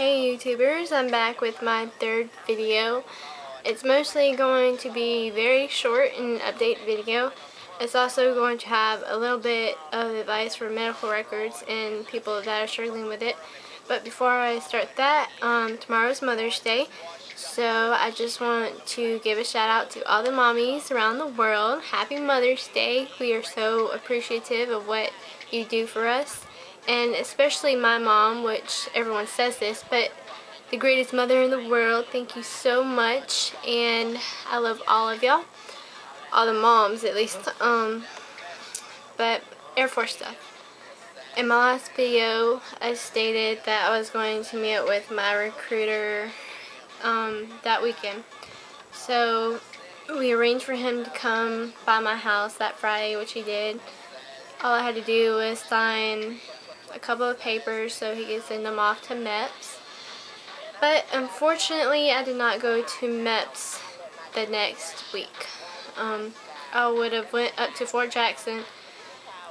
Hey YouTubers, I'm back with my third video. It's mostly going to be very short and update video. It's also going to have a little bit of advice for medical records and people that are struggling with it. But before I start that, tomorrow's Mother's Day. So I just want to give a shout out to all the mommies around the world. Happy Mother's Day. We are so appreciative of what you do for us. And especially my mom, which everyone says this, but the greatest mother in the world. Thank you so much, and I love all of y'all, all the moms at least. But Air Force stuff. In my last video, I stated that I was going to meet up with my recruiter that weekend. So we arranged for him to come by my house that Friday, which he did. All I had to do was sign a couple of papers so he could send them off to MEPS. But unfortunately, I did not go to MEPS the next week. I would have went up to Fort Jackson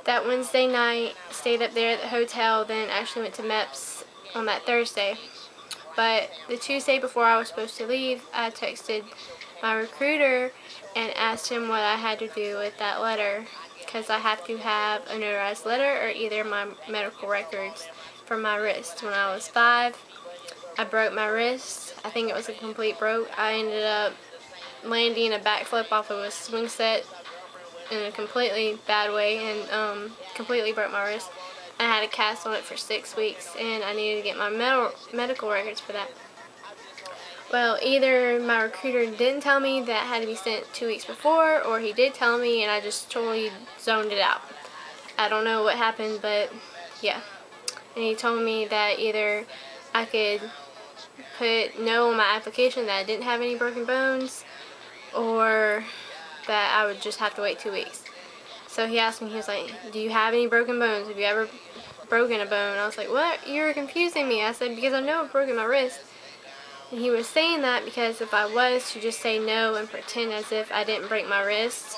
that Wednesday night, stayed up there at the hotel, then actually went to MEPS on that Thursday. But the Tuesday before I was supposed to leave, I texted my recruiter and asked him what I had to do with that letter, because I have to have a notarized letter or either my medical records for my wrist. When I was 5, I broke my wrist. I think it was a complete broke. I ended up landing a backflip off of a swing set in a completely bad way and completely broke my wrist. I had a cast on it for 6 weeks, and I needed to get my medical records for that. Well, either my recruiter didn't tell me that had to be sent 2 weeks before, or he did tell me and I just totally zoned it out. I don't know what happened, but yeah. And he told me that either I could put no on my application that I didn't have any broken bones, or that I would just have to wait 2 weeks. So he asked me, he was like, do you have any broken bones? Have you ever broken a bone? I was like, what? You're confusing me. I said, because I know I've broken my wrist. And he was saying that because if I was to just say no and pretend as if I didn't break my wrist,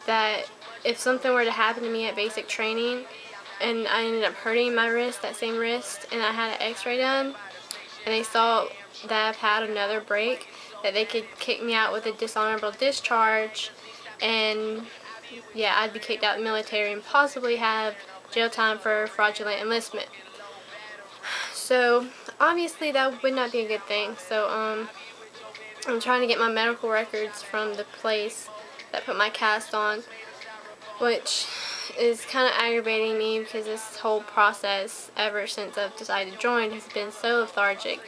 that if something were to happen to me at basic training and I ended up hurting my wrist, that same wrist, and I had an x-ray done, and they saw that I've had another break, that they could kick me out with a dishonorable discharge, and yeah, I'd be kicked out of the military and possibly have jail time for fraudulent enlistment. So obviously that would not be a good thing. So I'm trying to get my medical records from the place that put my cast on, which is kind of aggravating me because this whole process ever since I've decided to join has been so lethargic.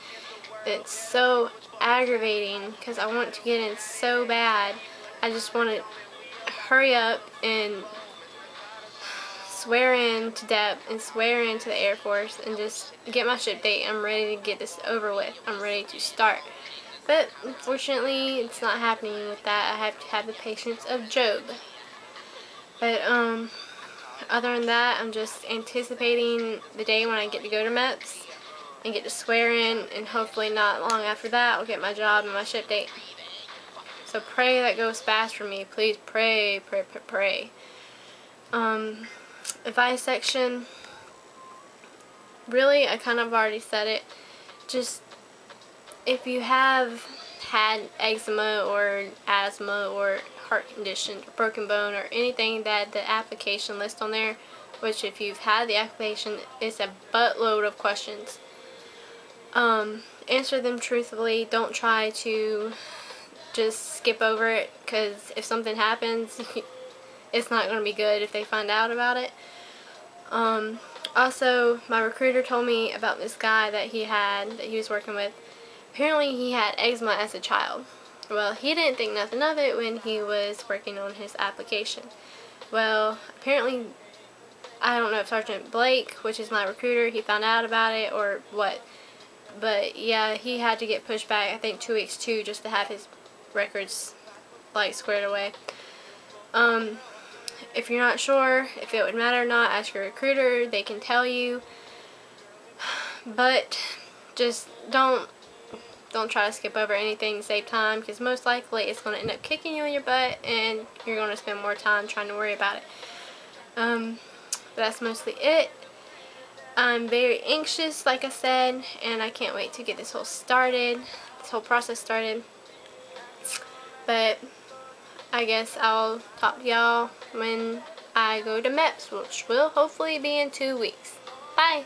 It's so aggravating because I want to get in so bad. I just want to hurry up and swear in to DEP and swear into the Air Force and just get my ship date. I'm ready to get this over with. I'm ready to start. But unfortunately, it's not happening with that. I have to have the patience of Job. But other than that, I'm just anticipating the day when I get to go to MEPS and get to swear in, and hopefully not long after that I'll get my job and my ship date. So pray that goes fast for me. Please pray, pray, pray, pray. Advice section, really, I kind of already said it. Just, if you have had eczema or asthma or heart condition or broken bone or anything that the application lists on there, which if you've had the application, it's a buttload of questions. Answer them truthfully. Don't try to just skip over it, because if something happens, it's not going to be good if they find out about it. Also, my recruiter told me about this guy that he was working with. Apparently he had eczema as a child. Well, he didn't think nothing of it when he was working on his application. Well, apparently, I don't know if Sergeant Blake, which is my recruiter, he found out about it or what. But yeah, he had to get pushed back, I think 2 weeks too, just to have his records like squared away. If you're not sure if it would matter or not, ask your recruiter. They can tell you. But just don't try to skip over anything to save time, because most likely it's going to end up kicking you in your butt and you're going to spend more time trying to worry about it. But that's mostly it. I'm very anxious, like I said, and I can't wait to get this whole process started. But I guess I'll talk to y'all when I go to MEPS, which will hopefully be in 2 weeks. Bye!